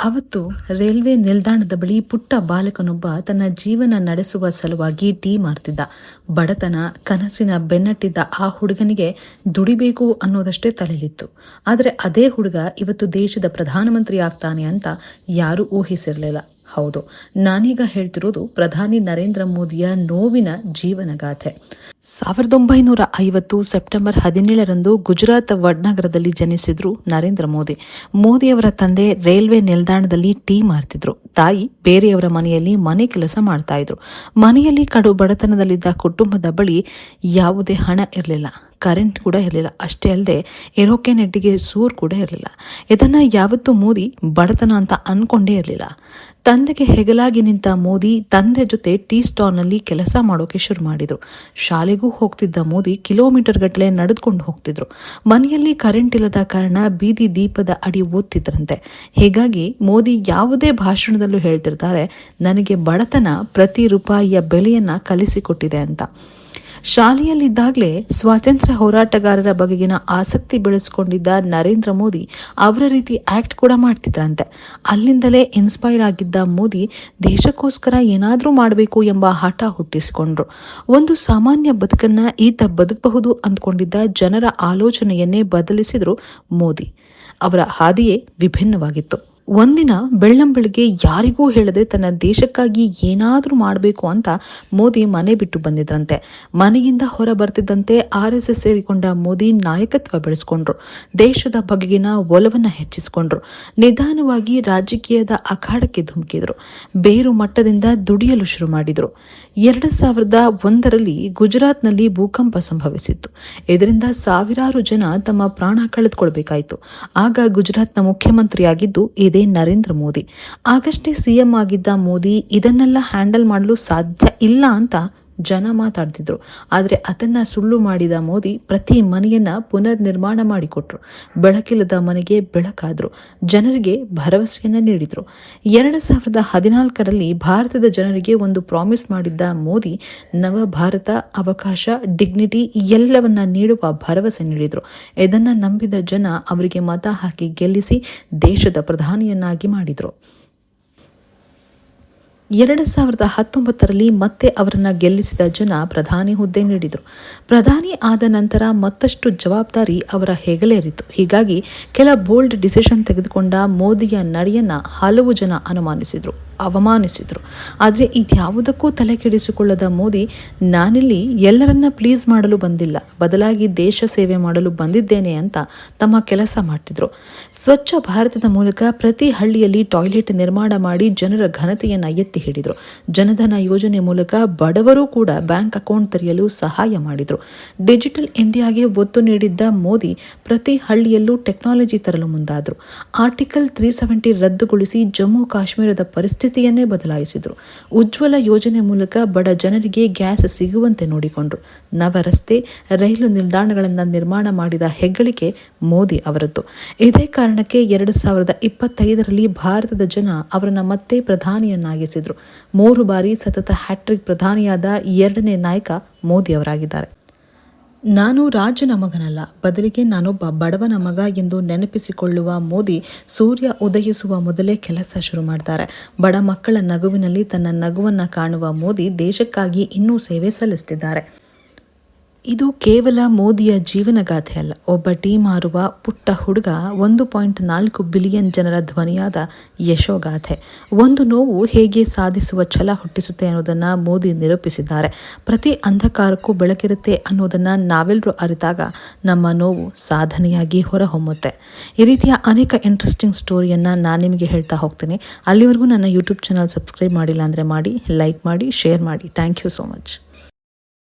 ಅವತ್ತು ರೈಲ್ವೆ ನಿಲ್ದಾಣದ ಬಳಿ ಪುಟ್ಟ ಬಾಲಕನೊಬ್ಬ ತನ್ನ ಜೀವನ ನಡೆಸುವ ಸಲುವಾಗಿ ಟೀ ಮಾರ್ತಿದ್ದ. ಬಡತನ ಕನಸಿನ ಬೆನ್ನಟ್ಟಿದ್ದ ಆ ಹುಡುಗನಿಗೆ ದುಡಿಬೇಕು ಅನ್ನೋದಷ್ಟೇ ತಲೆಲಿತ್ತು. ಆದರೆ ಅದೇ ಹುಡುಗ ಇವತ್ತು ದೇಶದ ಪ್ರಧಾನಮಂತ್ರಿ ಆಗ್ತಾನೆ ಅಂತ ಯಾರೂ ಊಹಿಸಿರಲಿಲ್ಲ. ಹೌದು, ನಾನೀಗ ಹೇಳ್ತಿರೋದು ಪ್ರಧಾನಿ ನರೇಂದ್ರ ಮೋದಿಯ ನೋವಿನ ಜೀವನಗಾಥೆ. 1950 ಸೆಪ್ಟೆಂಬರ್ 17ರಂದು ಗುಜರಾತ್ ವಡ್ನಗರದಲ್ಲಿ ಜನಿಸಿದ್ರು ನರೇಂದ್ರ ಮೋದಿ. ಮೋದಿಯವರ ತಂದೆ ರೈಲ್ವೆ ನಿಲ್ದಾಣದಲ್ಲಿ ಟೀ ಮಾರ್ತಿದ್ರು. ತಾಯಿ ಬೇರೆಯವರ ಮನೆಯಲ್ಲಿ ಮನೆ ಕೆಲಸ ಮಾಡ್ತಾ ಇದ್ರು. ಮನೆಯಲ್ಲಿ ಕಡು ಬಡತನದಲ್ಲಿದ್ದ ಕುಟುಂಬದ ಬಳಿ ಯಾವುದೇ ಹಣ ಇರಲಿಲ್ಲ, ಕರೆಂಟ್ ಕೂಡ ಇರಲಿಲ್ಲ. ಅಷ್ಟೇ ಅಲ್ಲದೆ ಇರೋಕೆ ನೆಟ್ಟಿಗೆ ಸೂರು ಕೂಡ ಇರಲಿಲ್ಲ. ಇದನ್ನ ಯಾವತ್ತೂ ಮೋದಿ ಬಡತನ ಅಂತ ಅನ್ಕೊಂಡೇ ಇರಲಿಲ್ಲ. ತಂದೆಗೆ ಹೆಗಲಾಗಿ ನಿಂತ ಮೋದಿ ತಂದೆ ಜೊತೆ ಟೀ ಸ್ಟಾಲ್ನಲ್ಲಿ ಕೆಲಸ ಮಾಡೋಕೆ ಶುರು ಮಾಡಿದ್ರು. ಶಾಲೆಗೂ ಹೋಗ್ತಿದ್ದ ಮೋದಿ ಕಿಲೋಮೀಟರ್ ಗಟ್ಟಲೆ ನಡೆದುಕೊಂಡು ಹೋಗ್ತಿದ್ರು. ಮನೆಯಲ್ಲಿ ಕರೆಂಟ್ ಇಲ್ಲದ ಕಾರಣ ಬೀದಿ ದೀಪದ ಅಡಿ ಓದ್ತಿದ್ರಂತೆ. ಹೀಗಾಗಿ ಮೋದಿ ಯಾವುದೇ ಭಾಷಣದಲ್ಲೂ ಹೇಳ್ತಿರ್ತಾರೆ, ನನಗೆ ಬಡತನ ಪ್ರತಿ ರೂಪಾಯಿಯ ಬೆಲೆಯನ್ನ ಕಲಿಸಿಕೊಟ್ಟಿದೆ ಅಂತ. ಶಾಲೆಯಲ್ಲಿದ್ದಾಗಲೇ ಸ್ವಾತಂತ್ರ್ಯ ಹೋರಾಟಗಾರರ ಬಗೆಗಿನ ಆಸಕ್ತಿ ಬೆಳೆಸ್ಕೊಂಡಿದ್ದ ನರೇಂದ್ರ ಮೋದಿ ಅವರ ರೀತಿ ಆಕ್ಟ್ ಕೂಡ ಮಾಡ್ತಿದ್ರಂತೆ. ಅಲ್ಲಿಂದಲೇ ಇನ್ಸ್ಪೈರ್ ಆಗಿದ್ದ ಮೋದಿ ದೇಶಕ್ಕೋಸ್ಕರ ಏನಾದರೂ ಮಾಡಬೇಕು ಎಂಬ ಹಠ ಹುಟ್ಟಿಸಿಕೊಂಡ್ರು. ಒಂದು ಸಾಮಾನ್ಯ ಬದುಕನ್ನ ಈತ ಬದುಕಬಹುದು ಅಂದ್ಕೊಂಡಿದ್ದ ಜನರ ಆಲೋಚನೆಯನ್ನೇ ಬದಲಿಸಿದ್ರು ಮೋದಿ. ಅವರ ಹಾದಿಯೇ ವಿಭಿನ್ನವಾಗಿತ್ತು. ಒಂದಿನ ಬೆಳ್ಳಂಬೆಳಗ್ಗೆ ಯಾರಿಗೂ ಹೇಳದೆ ತನ್ನ ದೇಶಕ್ಕಾಗಿ ಏನಾದರೂ ಮಾಡಬೇಕು ಅಂತ ಮೋದಿ ಮನೆ ಬಿಟ್ಟು ಬಂದಿದ್ರಂತೆ. ಮನೆಯಿಂದ ಹೊರ ಬರ್ತಿದ್ದಂತೆ RSS ಸೇರಿಕೊಂಡ ಮೋದಿ ನಾಯಕತ್ವ ಬೆಳೆಸ್ಕೊಂಡ್ರು. ದೇಶದ ಬಗೆಗಿನ ಒಲವನ್ನ ಹೆಚ್ಚಿಸಿಕೊಂಡ್ರು. ನಿಧಾನವಾಗಿ ರಾಜಕೀಯದ ಅಖಾಡಕ್ಕೆ ಧುಮುಕಿದ್ರು. ಬೇರು ಮಟ್ಟದಿಂದ ದುಡಿಯಲು ಶುರು ಮಾಡಿದ್ರು. 2001ರಲ್ಲಿ ಗುಜರಾತ್ನಲ್ಲಿ ಭೂಕಂಪ ಸಂಭವಿಸಿತ್ತು. ಇದರಿಂದ ಸಾವಿರಾರು ಜನ ತಮ್ಮ ಪ್ರಾಣ ಕಳೆದುಕೊಳ್ಬೇಕಾಯಿತು. ಆಗ ಗುಜರಾತ್ನ ಮುಖ್ಯಮಂತ್ರಿಯಾಗಿದ್ದು ಇದೇ ನರೇಂದ್ರ ಮೋದಿ. ಆಗಷ್ಟೇ CM ಆಗಿದ್ದ ಮೋದಿ ಇದನ್ನೆಲ್ಲ ಹ್ಯಾಂಡಲ್ ಮಾಡಲು ಸಾಧ್ಯ ಇಲ್ಲ ಅಂತ ಜನ ಮಾತಾಡ್ತಿದ್ರು. ಆದರೆ ಅದನ್ನ ಸುಳ್ಳು ಮಾಡಿದ ಮೋದಿ ಪ್ರತಿ ಮನೆಯನ್ನ ಪುನರ್ ನಿರ್ಮಾಣ ಮಾಡಿಕೊಟ್ರು. ಬೆಳಕಿಲ್ಲದ ಮನೆಗೆ ಬೆಳಕಾದ್ರು. ಜನರಿಗೆ ಭರವಸೆಯನ್ನ ನೀಡಿದ್ರು. 2014ರಲ್ಲಿ ಭಾರತದ ಜನರಿಗೆ ಒಂದು ಪ್ರಾಮಿಸ್ ಮಾಡಿದ್ದ ಮೋದಿ ನವ ಭಾರತ, ಅವಕಾಶ, ಡಿಗ್ನಿಟಿ ಎಲ್ಲವನ್ನ ನೀಡುವ ಭರವಸೆ ನೀಡಿದ್ರು. ಇದನ್ನ ನಂಬಿದ ಜನ ಅವರಿಗೆ ಮತ ಹಾಕಿ ಗೆಲ್ಲಿಸಿ ದೇಶದ ಪ್ರಧಾನಿಯನ್ನಾಗಿ ಮಾಡಿದ್ರು. 2019ರಲ್ಲಿ ಮತ್ತೆ ಅವರನ್ನ ಗೆಲ್ಲಿಸಿದ ಜನ ಪ್ರಧಾನಿ ಹುದ್ದೆ ನೀಡಿದರು. ಪ್ರಧಾನಿ ಆದ ನಂತರ ಮತ್ತಷ್ಟು ಜವಾಬ್ದಾರಿ ಅವರ ಹೆಗಲೇರಿತು. ಹೀಗಾಗಿ ಕೆಲ ಬೋಲ್ಡ್ ಡಿಸಿಷನ್ ತೆಗೆದುಕೊಂಡ ಮೋದಿಯ ನಡೆಯನ್ನ ಹಲವು ಜನ ಅವಮಾನಿಸಿದ್ರು. ಆದರೆ ಇದ್ಯಾವುದಕ್ಕೂ ತಲೆ ಕೆಡಿಸಿಕೊಳ್ಳದ ಮೋದಿ, ನಾನಿಲ್ಲಿ ಎಲ್ಲರನ್ನ ಪ್ಲೀಸ್ ಮಾಡಲು ಬಂದಿಲ್ಲ, ಬದಲಾಗಿ ದೇಶ ಸೇವೆ ಮಾಡಲು ಬಂದಿದ್ದೇನೆ ಅಂತ ತಮ್ಮ ಕೆಲಸ ಮಾಡ್ತಿದ್ರು. ಸ್ವಚ್ಛ ಭಾರತದ ಮೂಲಕ ಪ್ರತಿ ಹಳ್ಳಿಯಲ್ಲಿ ಟಾಯ್ಲೆಟ್ ನಿರ್ಮಾಣ ಮಾಡಿ ಜನರ ಘನತೆಯನ್ನ ಎತ್ತಿ ಹಿಡಿದ್ರು. ಜನಧನ ಯೋಜನೆ ಮೂಲಕ ಬಡವರು ಕೂಡ ಬ್ಯಾಂಕ್ ಅಕೌಂಟ್ ತೆರೆಯಲು ಸಹಾಯ ಮಾಡಿದ್ರು. ಡಿಜಿಟಲ್ ಇಂಡಿಯಾಗೆ ಒತ್ತು ನೀಡಿದ್ದ ಮೋದಿ ಪ್ರತಿ ಹಳ್ಳಿಯಲ್ಲೂ ಟೆಕ್ನಾಲಜಿ ತರಲು ಮುಂದಾದ್ರು. ಆರ್ಟಿಕಲ್ 370 ರದ್ದುಗೊಳಿಸಿ ಜಮ್ಮು ಕಾಶ್ಮೀರದ ಪರಿಸ್ಥಿತಿಯನ್ನೇ ಬದಲಾಯಿಸಿದ್ರು. ಉಜ್ವಲ ಯೋಜನೆ ಮೂಲಕ ಬಡ ಜನರಿಗೆ ಗ್ಯಾಸ್ ಸಿಗುವಂತೆ ನೋಡಿಕೊಂಡ್ರು. ನವ ರಸ್ತೆ, ರೈಲು ನಿಲ್ದಾಣಗಳನ್ನು ನಿರ್ಮಾಣ ಮಾಡಿದ ಹೆಗ್ಗಳಿಕೆ ಮೋದಿ ಅವರದ್ದು. ಇದೇ ಕಾರಣಕ್ಕೆ 2025ರಲ್ಲಿ ಭಾರತದ ಜನ ಅವರನ್ನ ಮತ್ತೆ ಪ್ರಧಾನಿಯನ್ನಾಗಿಸಿದ್ರು. 3 ಬಾರಿ ಸತತ ಹ್ಯಾಟ್ರಿಕ್ ಪ್ರಧಾನಿಯಾದ 2ನೇ ನಾಯಕ ಮೋದಿ ಅವರಾಗಿದ್ದಾರೆ. ನಾನು ರಾಜನ ಮಗನಲ್ಲ, ಬದಲಿಗೆ ನಾನೊಬ್ಬ ಬಡವನ ಮಗ ಎಂದು ನೆನಪಿಸಿಕೊಳ್ಳುವ ಮೋದಿ ಸೂರ್ಯ ಉದಯಿಸುವ ಮೊದಲೇ ಕೆಲಸ ಶುರು ಮಾಡ್ತಾರೆ. ಬಡ ಮಕ್ಕಳ ನಗುವಿನಲ್ಲಿ ತನ್ನ ನಗುವನ್ನ ಕಾಣುವ ಮೋದಿ ದೇಶಕ್ಕಾಗಿ ಇನ್ನೂ ಸೇವೆ ಸಲ್ಲಿಸುತ್ತಿದ್ದಾರೆ. ಇದು ಕೇವಲ ಮೋದಿಯ ಜೀವನಗಾಥೆ ಅಲ್ಲ, ಒಬ್ಬ ಟೀ ಮಾರುವ ಪುಟ್ಟ ಹುಡುಗ 1.4 ಬಿಲಿಯನ್ ಜನರ ಧ್ವನಿಯಾದ ಯಶೋಗಾಥೆ. ಒಂದು ನೋವು ಹೇಗೆ ಸಾಧಿಸುವ ಛಲ ಹುಟ್ಟಿಸುತ್ತೆ ಅನ್ನೋದನ್ನ ಮೋದಿ ನಿರೂಪಿಸಿದ್ದಾರೆ. ಪ್ರತಿ ಅಂಧಕಾರಕ್ಕೂ ಬೆಳಕಿರುತ್ತೆ ಅನ್ನೋದನ್ನ ನಾವೆಲ್ಲರೂ ಅರಿತಾಗ ನಮ್ಮ ನೋವು ಸಾಧನೆಯಾಗಿ ಹೊರಹೊಮ್ಮುತ್ತೆ. ಈ ರೀತಿಯ ಅನೇಕ ಇಂಟ್ರೆಸ್ಟಿಂಗ್ ಸ್ಟೋರಿಯನ್ನು ನಾನು ನಿಮಗೆ ಹೇಳ್ತಾ ಹೋಗ್ತೀನಿ. ಅಲ್ಲಿವರೆಗೂ ನನ್ನ ಯೂಟ್ಯೂಬ್ ಚಾನಲ್ ಸಬ್ಸ್ಕ್ರೈಬ್ ಮಾಡಿಲ್ಲ ಅಂದರೆ ಮಾಡಿ, ಲೈಕ್ ಮಾಡಿ, ಶೇರ್ ಮಾಡಿ. Thank you so much.